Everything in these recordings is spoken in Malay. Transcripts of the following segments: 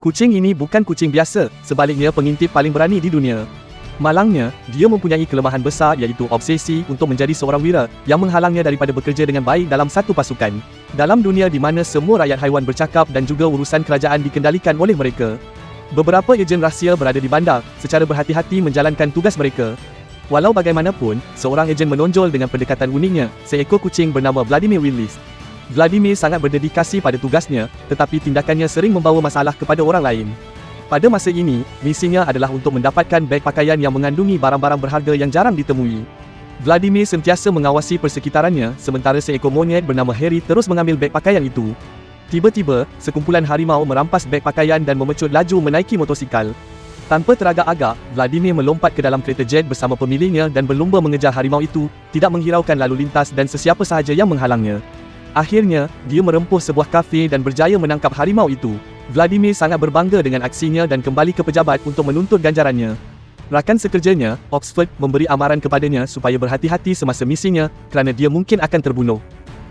Kucing ini bukan kucing biasa, sebaliknya pengintip paling berani di dunia. Malangnya, dia mempunyai kelemahan besar iaitu obsesi untuk menjadi seorang wira yang menghalangnya daripada bekerja dengan baik dalam satu pasukan. Dalam dunia di mana semua rakyat haiwan bercakap dan juga urusan kerajaan dikendalikan oleh mereka. Beberapa ejen rahsia berada di bandar secara berhati-hati menjalankan tugas mereka. Walau bagaimanapun, seorang ejen menonjol dengan pendekatan uniknya, seekor kucing bernama Vladimir Willis. Vladimir sangat berdedikasi pada tugasnya, tetapi tindakannya sering membawa masalah kepada orang lain. Pada masa ini, misinya adalah untuk mendapatkan beg pakaian yang mengandungi barang-barang berharga yang jarang ditemui. Vladimir sentiasa mengawasi persekitarannya, sementara seekor monyet bernama Harry terus mengambil beg pakaian itu. Tiba-tiba, sekumpulan harimau merampas beg pakaian dan memecut laju menaiki motosikal. Tanpa teragak-agak, Vladimir melompat ke dalam kereta jet bersama pemiliknya dan berlumba mengejar harimau itu, tidak menghiraukan lalu lintas dan sesiapa sahaja yang menghalangnya. Akhirnya, dia merempuh sebuah kafe dan berjaya menangkap harimau itu. Vladimir sangat berbangga dengan aksinya dan kembali ke pejabat untuk menuntut ganjarannya. Rakan sekerjanya, Oxford, memberi amaran kepadanya supaya berhati-hati semasa misinya kerana dia mungkin akan terbunuh.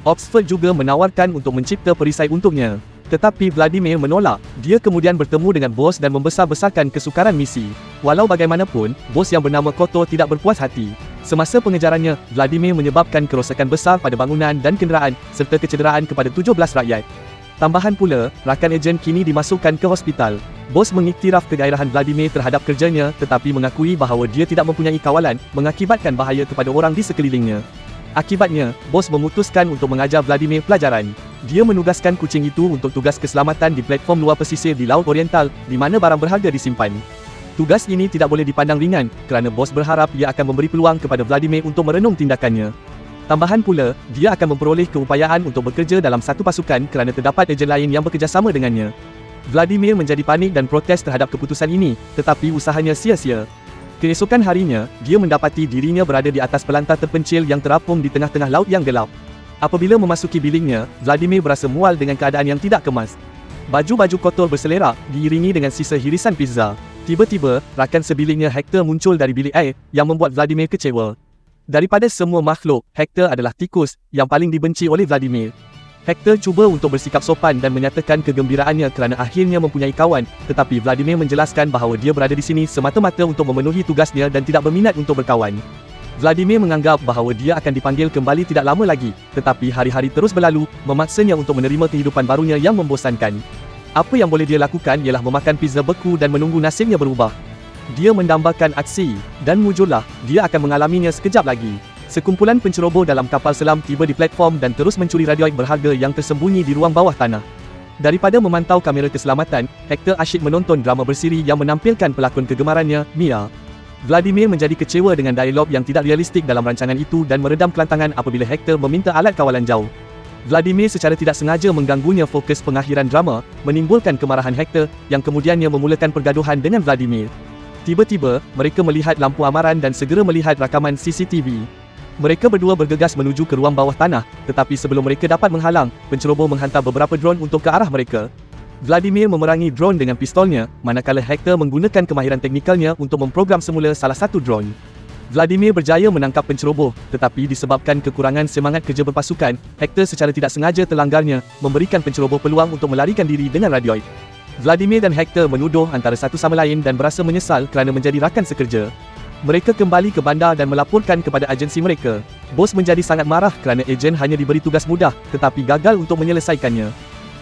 Oxford juga menawarkan untuk mencipta perisai untuknya. Tetapi Vladimir menolak. Dia kemudian bertemu dengan bos dan membesar-besarkan kesukaran misi. Walau bagaimanapun, bos yang bernama Koto tidak berpuas hati. Semasa pengejarannya, Vladimir menyebabkan kerosakan besar pada bangunan dan kenderaan serta kecederaan kepada 17 rakyat. Tambahan pula, rakan ejen kini dimasukkan ke hospital. Bos mengiktiraf kegairahan Vladimir terhadap kerjanya tetapi mengakui bahawa dia tidak mempunyai kawalan, mengakibatkan bahaya kepada orang di sekelilingnya. Akibatnya, bos memutuskan untuk mengajar Vladimir pelajaran. Dia menugaskan kucing itu untuk tugas keselamatan di platform luar pesisir di Laut Oriental, di mana barang berharga disimpan. Tugas ini tidak boleh dipandang ringan, kerana bos berharap ia akan memberi peluang kepada Vladimir untuk merenung tindakannya. Tambahan pula, dia akan memperoleh keupayaan untuk bekerja dalam satu pasukan kerana terdapat ejen lain yang bekerjasama dengannya. Vladimir menjadi panik dan protes terhadap keputusan ini, tetapi usahanya sia-sia. Keesokan harinya, dia mendapati dirinya berada di atas pelantar terpencil yang terapung di tengah-tengah laut yang gelap. Apabila memasuki biliknya, Vladimir berasa mual dengan keadaan yang tidak kemas. Baju-baju kotor berselerak, diiringi dengan sisa hirisan pizza. Tiba-tiba, rakan sebiliknya Hector muncul dari bilik air, yang membuat Vladimir kecewa. Daripada semua makhluk, Hector adalah tikus, yang paling dibenci oleh Vladimir. Hector cuba untuk bersikap sopan dan menyatakan kegembiraannya kerana akhirnya mempunyai kawan, tetapi Vladimir menjelaskan bahawa dia berada di sini semata-mata untuk memenuhi tugasnya dan tidak berminat untuk berkawan. Vladimir menganggap bahawa dia akan dipanggil kembali tidak lama lagi, tetapi hari-hari terus berlalu, memaksanya untuk menerima kehidupan barunya yang membosankan. Apa yang boleh dia lakukan ialah memakan pizza beku dan menunggu nasibnya berubah. Dia mendambakan aksi, dan mujurlah, dia akan mengalaminya sekejap lagi. Sekumpulan penceroboh dalam kapal selam tiba di platform dan terus mencuri radioid berharga yang tersembunyi di ruang bawah tanah. Daripada memantau kamera keselamatan, Hector asyik menonton drama bersiri yang menampilkan pelakon kegemarannya, Mia. Vladimir menjadi kecewa dengan dialog yang tidak realistik dalam rancangan itu dan meredam kelantangan apabila Hector meminta alat kawalan jauh. Vladimir secara tidak sengaja mengganggunya fokus pengakhiran drama, menimbulkan kemarahan Hector, yang kemudiannya memulakan pergaduhan dengan Vladimir. Tiba-tiba, mereka melihat lampu amaran dan segera melihat rakaman CCTV. Mereka berdua bergegas menuju ke ruang bawah tanah, tetapi sebelum mereka dapat menghalang, penceroboh menghantar beberapa drone untuk ke arah mereka. Vladimir memerangi drone dengan pistolnya, manakala Hector menggunakan kemahiran teknikalnya untuk memprogram semula salah satu drone. Vladimir berjaya menangkap penceroboh, tetapi disebabkan kekurangan semangat kerja berpasukan, Hector secara tidak sengaja terlanggarnya, memberikan penceroboh peluang untuk melarikan diri dengan radioid. Vladimir dan Hector menuduh antara satu sama lain dan berasa menyesal kerana menjadi rakan sekerja. Mereka kembali ke bandar dan melaporkan kepada agensi mereka. Bos menjadi sangat marah kerana ejen hanya diberi tugas mudah, tetapi gagal untuk menyelesaikannya.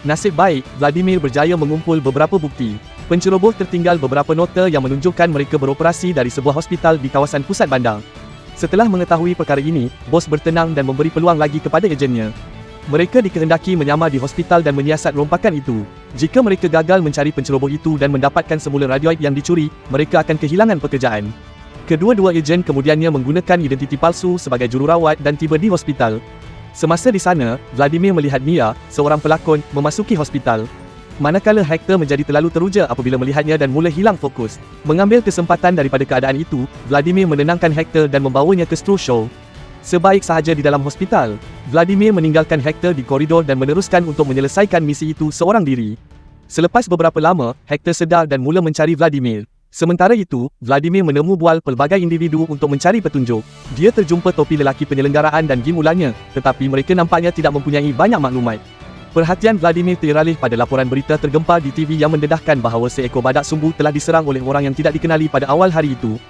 Nasib baik, Vladimir berjaya mengumpul beberapa bukti. Penceroboh tertinggal beberapa nota yang menunjukkan mereka beroperasi dari sebuah hospital di kawasan pusat bandar. Setelah mengetahui perkara ini, bos bertenang dan memberi peluang lagi kepada ejennya. Mereka dikehendaki menyamar di hospital dan menyiasat rompakan itu. Jika mereka gagal mencari penceroboh itu dan mendapatkan semula radioid yang dicuri, mereka akan kehilangan pekerjaan. Kedua-dua ejen kemudiannya menggunakan identiti palsu sebagai jururawat dan tiba di hospital. Semasa di sana, Vladimir melihat Mia, seorang pelakon, memasuki hospital. Manakala Hector menjadi terlalu teruja apabila melihatnya dan mula hilang fokus. Mengambil kesempatan daripada keadaan itu, Vladimir menenangkan Hector dan membawanya ke Stro Show. Sebaik sahaja di dalam hospital, Vladimir meninggalkan Hector di koridor dan meneruskan untuk menyelesaikan misi itu seorang diri. Selepas beberapa lama, Hector sedar dan mula mencari Vladimir. Sementara itu, Vladimir menemu bual pelbagai individu untuk mencari petunjuk. Dia terjumpa topi lelaki penyelenggaraan dan game ularnya, tetapi mereka nampaknya tidak mempunyai banyak maklumat. Perhatian Vladimir teralih pada laporan berita tergempar di TV yang mendedahkan bahawa seekor badak sumbu telah diserang oleh orang yang tidak dikenali pada awal hari itu.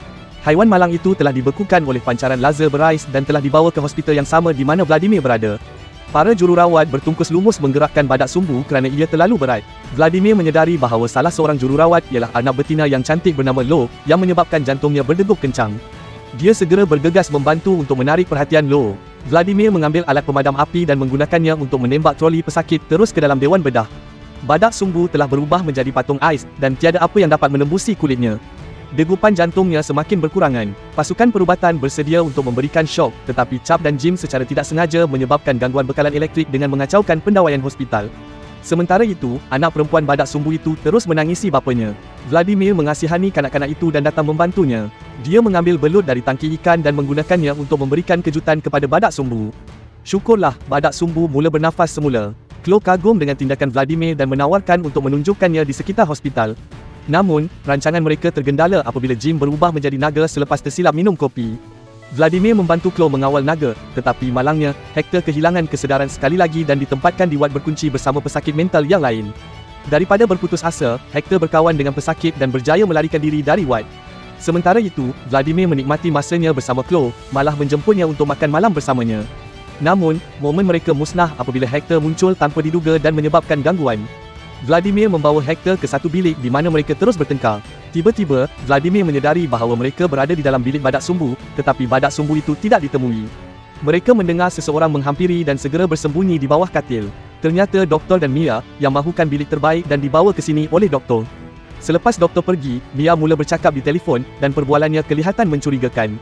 Haiwan malang itu telah dibekukan oleh pancaran laser berais dan telah dibawa ke hospital yang sama di mana Vladimir berada. Para jururawat bertungkus lumus menggerakkan badak sumbu kerana ia terlalu berat. Vladimir menyedari bahawa salah seorang jururawat ialah anak betina yang cantik bernama Lo yang menyebabkan jantungnya berdegup kencang. Dia segera bergegas membantu untuk menarik perhatian Lo. Vladimir mengambil alat pemadam api dan menggunakannya untuk menembak troli pesakit terus ke dalam dewan bedah. Badak sumbu telah berubah menjadi patung ais dan tiada apa yang dapat menembusi kulitnya. Degupan jantungnya semakin berkurangan. Pasukan perubatan bersedia untuk memberikan syok, tetapi Chap dan Jim secara tidak sengaja menyebabkan gangguan bekalan elektrik dengan mengacaukan pendawaian hospital. Sementara itu, anak perempuan badak sumbu itu terus menangisi bapanya. Vladimir mengasihani kanak-kanak itu dan datang membantunya. Dia mengambil belut dari tangki ikan dan menggunakannya untuk memberikan kejutan kepada badak sumbu. Syukurlah, badak sumbu mula bernafas semula. Chloe kagum dengan tindakan Vladimir dan menawarkan untuk menunjukkannya di sekitar hospital. Namun, rancangan mereka tergendala apabila Jim berubah menjadi naga selepas tersilap minum kopi. Vladimir membantu Chloe mengawal naga, tetapi malangnya, Hector kehilangan kesedaran sekali lagi dan ditempatkan di wad berkunci bersama pesakit mental yang lain. Daripada berputus asa, Hector berkawan dengan pesakit dan berjaya melarikan diri dari wad. Sementara itu, Vladimir menikmati masanya bersama Chloe, malah menjemputnya untuk makan malam bersamanya. Namun, momen mereka musnah apabila Hector muncul tanpa diduga dan menyebabkan gangguan. Vladimir membawa Hector ke satu bilik di mana mereka terus bertengkar. Tiba-tiba, Vladimir menyedari bahawa mereka berada di dalam bilik badak sumbu, tetapi badak sumbu itu tidak ditemui. Mereka mendengar seseorang menghampiri dan segera bersembunyi di bawah katil. Ternyata Doktor dan Mia yang mahukan bilik terbaik dan dibawa ke sini oleh Doktor. Selepas Doktor pergi, Mia mula bercakap di telefon dan perbualannya kelihatan mencurigakan.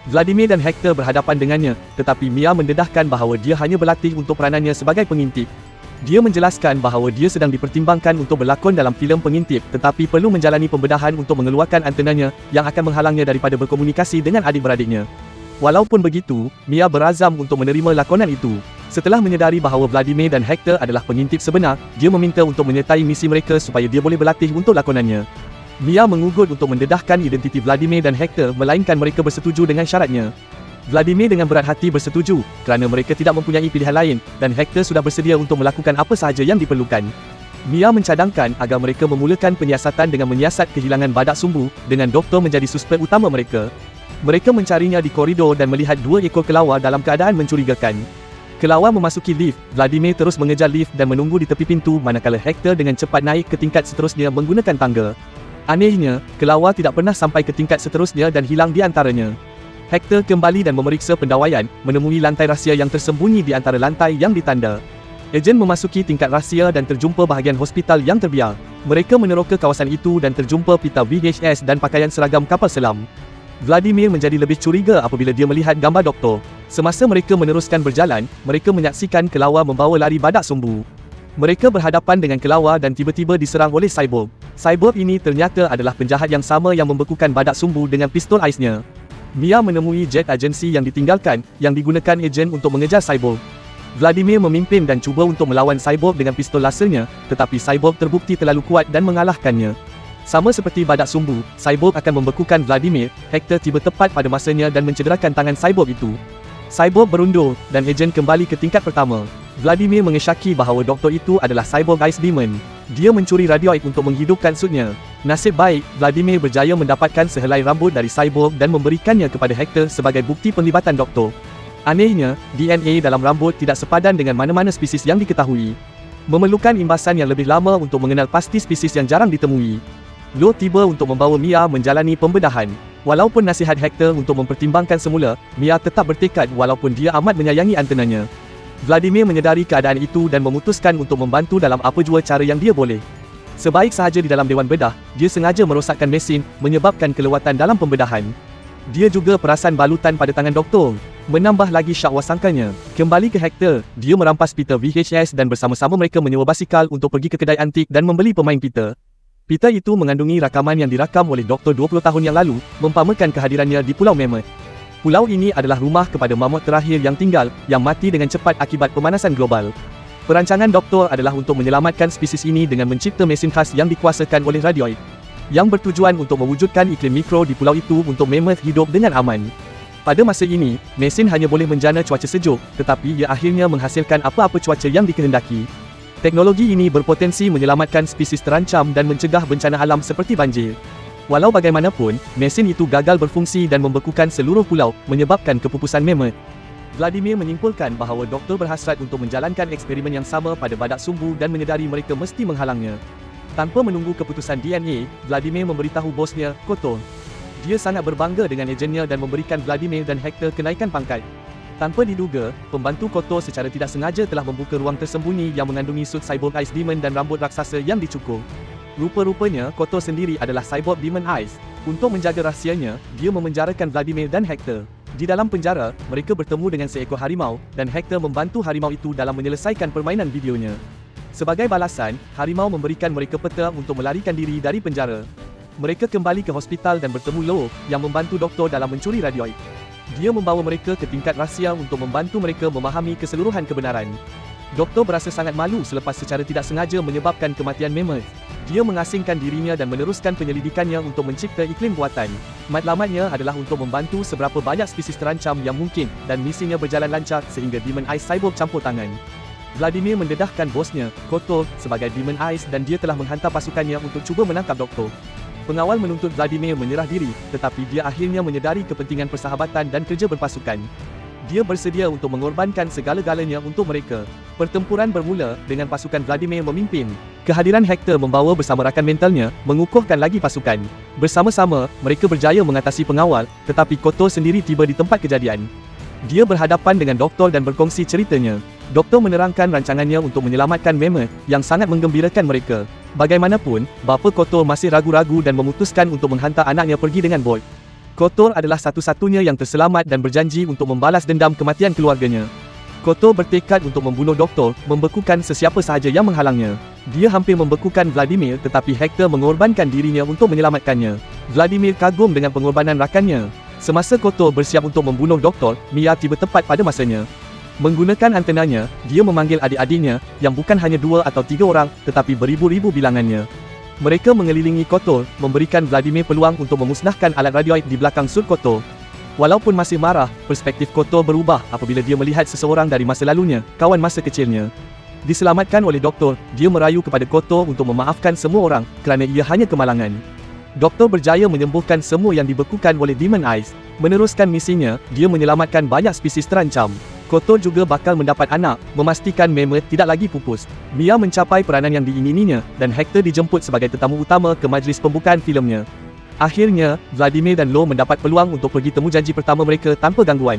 Vladimir dan Hector berhadapan dengannya, tetapi Mia mendedahkan bahawa dia hanya berlatih untuk peranannya sebagai pengintip. Dia menjelaskan bahawa dia sedang dipertimbangkan untuk berlakon dalam filem pengintip tetapi perlu menjalani pembedahan untuk mengeluarkan antenanya yang akan menghalangnya daripada berkomunikasi dengan adik-beradiknya. Walaupun begitu, Mia berazam untuk menerima lakonan itu. Setelah menyedari bahawa Vladimir dan Hector adalah pengintip sebenar, dia meminta untuk menyertai misi mereka supaya dia boleh berlatih untuk lakonannya. Mia mengugut untuk mendedahkan identiti Vladimir dan Hector melainkan mereka bersetuju dengan syaratnya. Vladimir dengan berat hati bersetuju kerana mereka tidak mempunyai pilihan lain dan Hector sudah bersedia untuk melakukan apa sahaja yang diperlukan. Mia mencadangkan agar mereka memulakan penyiasatan dengan menyiasat kehilangan badak sumbu dengan Doktor menjadi suspek utama mereka. Mereka mencarinya di koridor dan melihat dua ekor kelawar dalam keadaan mencurigakan. Kelawar memasuki lift, Vladimir terus mengejar lift dan menunggu di tepi pintu manakala Hector dengan cepat naik ke tingkat seterusnya menggunakan tangga. Anehnya, kelawar tidak pernah sampai ke tingkat seterusnya dan hilang di antaranya. Hector kembali dan memeriksa pendawaian, menemui lantai rahsia yang tersembunyi di antara lantai yang ditanda. Ejen memasuki tingkat rahsia dan terjumpa bahagian hospital yang terbiar. Mereka meneroka kawasan itu dan terjumpa pita VHS dan pakaian seragam kapal selam. Vladimir menjadi lebih curiga apabila dia melihat gambar Doktor. Semasa mereka meneruskan berjalan, mereka menyaksikan kelawar membawa lari badak sumbu. Mereka berhadapan dengan kelawar dan tiba-tiba diserang oleh cyborg. Cyborg ini ternyata adalah penjahat yang sama yang membekukan badak sumbu dengan pistol aisnya. Mia menemui jet agensi yang ditinggalkan, yang digunakan ejen untuk mengejar cyborg. Vladimir memimpin dan cuba untuk melawan cyborg dengan pistol lasernya, tetapi cyborg terbukti terlalu kuat dan mengalahkannya. Sama seperti badak sumbu, cyborg akan membekukan Vladimir. Hector tiba tepat pada masanya dan mencederakan tangan cyborg itu. Cyborg berundur, dan ejen kembali ke tingkat pertama. Vladimir mengesyaki bahawa doktor itu adalah cyborg Ice Demon. Dia mencuri radioid untuk menghidupkan sutnya. Nasib baik, Vladimir berjaya mendapatkan sehelai rambut dari cyborg dan memberikannya kepada Hector sebagai bukti penglibatan doktor. Anehnya, DNA dalam rambut tidak sepadan dengan mana-mana spesies yang diketahui. Memerlukan imbasan yang lebih lama untuk mengenal pasti spesies yang jarang ditemui. Lo tiba untuk membawa Mia menjalani pembedahan. Walaupun nasihat Hector untuk mempertimbangkan semula, Mia tetap bertekad walaupun dia amat menyayangi antenanya. Vladimir menyedari keadaan itu dan memutuskan untuk membantu dalam apa jua cara yang dia boleh. Sebaik sahaja di dalam dewan bedah, dia sengaja merosakkan mesin, menyebabkan kelewatan dalam pembedahan. Dia juga perasan balutan pada tangan doktor, menambah lagi syak wasangkanya. Kembali ke Hector, dia merampas pita VHS dan bersama-sama mereka menyewa basikal untuk pergi ke kedai antik dan membeli pemain pita. Pita itu mengandungi rakaman yang dirakam oleh doktor 20 tahun yang lalu, mempamakan kehadirannya di Pulau Mammoth. Pulau ini adalah rumah kepada mamut terakhir yang tinggal, yang mati dengan cepat akibat pemanasan global. Perancangan doktor adalah untuk menyelamatkan spesies ini dengan mencipta mesin khas yang dikuasakan oleh radioid, yang bertujuan untuk mewujudkan iklim mikro di pulau itu untuk mammoth hidup dengan aman. Pada masa ini, mesin hanya boleh menjana cuaca sejuk, tetapi ia akhirnya menghasilkan apa-apa cuaca yang dikehendaki. Teknologi ini berpotensi menyelamatkan spesies terancam dan mencegah bencana alam seperti banjir. Walau bagaimanapun, mesin itu gagal berfungsi dan membekukan seluruh pulau, menyebabkan kepupusan mammoth. Vladimir menyimpulkan bahawa doktor berhasrat untuk menjalankan eksperimen yang sama pada badak sumbu dan menyedari mereka mesti menghalangnya. Tanpa menunggu keputusan DNA, Vladimir memberitahu bosnya, Kotor. Dia sangat berbangga dengan ejennya dan memberikan Vladimir dan Hector kenaikan pangkat. Tanpa diduga, pembantu Kotor secara tidak sengaja telah membuka ruang tersembunyi yang mengandungi sut cyborg Ice Demon dan rambut raksasa yang dicukur. Rupa-rupanya, Kotor sendiri adalah cyborg Demon Ice. Untuk menjaga rahsianya, dia memenjarakan Vladimir dan Hector. Di dalam penjara, mereka bertemu dengan seekor harimau, dan Hector membantu harimau itu dalam menyelesaikan permainan videonya. Sebagai balasan, harimau memberikan mereka peta untuk melarikan diri dari penjara. Mereka kembali ke hospital dan bertemu Lo, yang membantu doktor dalam mencuri radioid. Dia membawa mereka ke tingkat rahsia untuk membantu mereka memahami keseluruhan kebenaran. Doktor berasa sangat malu selepas secara tidak sengaja menyebabkan kematian mammoth. Dia mengasingkan dirinya dan meneruskan penyelidikannya untuk mencipta iklim buatan. Matlamatnya adalah untuk membantu seberapa banyak spesies terancam yang mungkin, dan misinya berjalan lancar sehingga Demon Ice Cyborg campur tangan. Vladimir mendedahkan bosnya, Kotor, sebagai Demon Ice dan dia telah menghantar pasukannya untuk cuba menangkap doktor. Pengawal menuntut Vladimir menyerah diri, tetapi dia akhirnya menyedari kepentingan persahabatan dan kerja berpasukan. Dia bersedia untuk mengorbankan segala-galanya untuk mereka. Pertempuran bermula dengan pasukan Vladimir memimpin. Kehadiran Hector membawa bersama rakan mentalnya, mengukuhkan lagi pasukan. Bersama-sama, mereka berjaya mengatasi pengawal, tetapi Kotor sendiri tiba di tempat kejadian. Dia berhadapan dengan doktor dan berkongsi ceritanya. Doktor menerangkan rancangannya untuk menyelamatkan mammoth, yang sangat menggembirakan mereka. Bagaimanapun, bapa Kotor masih ragu-ragu dan memutuskan untuk menghantar anaknya pergi dengan bot. Kotor adalah satu-satunya yang terselamat dan berjanji untuk membalas dendam kematian keluarganya. Kotor bertekad untuk membunuh doktor, membekukan sesiapa sahaja yang menghalangnya. Dia hampir membekukan Vladimir, tetapi Hector mengorbankan dirinya untuk menyelamatkannya. Vladimir kagum dengan pengorbanan rakannya. Semasa Kotor bersiap untuk membunuh doktor, Mia tiba tepat pada masanya. Menggunakan antenanya, dia memanggil adik-adiknya, yang bukan hanya 2 atau 3 orang, tetapi beribu-ribu bilangannya. Mereka mengelilingi Kotor, memberikan Vladimir peluang untuk memusnahkan alat radioid di belakang sut Kotor. Walaupun masih marah, perspektif Kotor berubah apabila dia melihat seseorang dari masa lalunya, kawan masa kecilnya. Diselamatkan oleh doktor, dia merayu kepada Kotor untuk memaafkan semua orang, kerana ia hanya kemalangan. Doktor berjaya menyembuhkan semua yang dibekukan oleh Demon Ice. Meneruskan misinya, dia menyelamatkan banyak spesies terancam. Kotor juga bakal mendapat anak, memastikan mammoth tidak lagi pupus. Mia mencapai peranan yang diingininya, dan Hector dijemput sebagai tetamu utama ke majlis pembukaan filmnya. Akhirnya, Vladimir dan Lo mendapat peluang untuk pergi temu janji pertama mereka tanpa gangguan.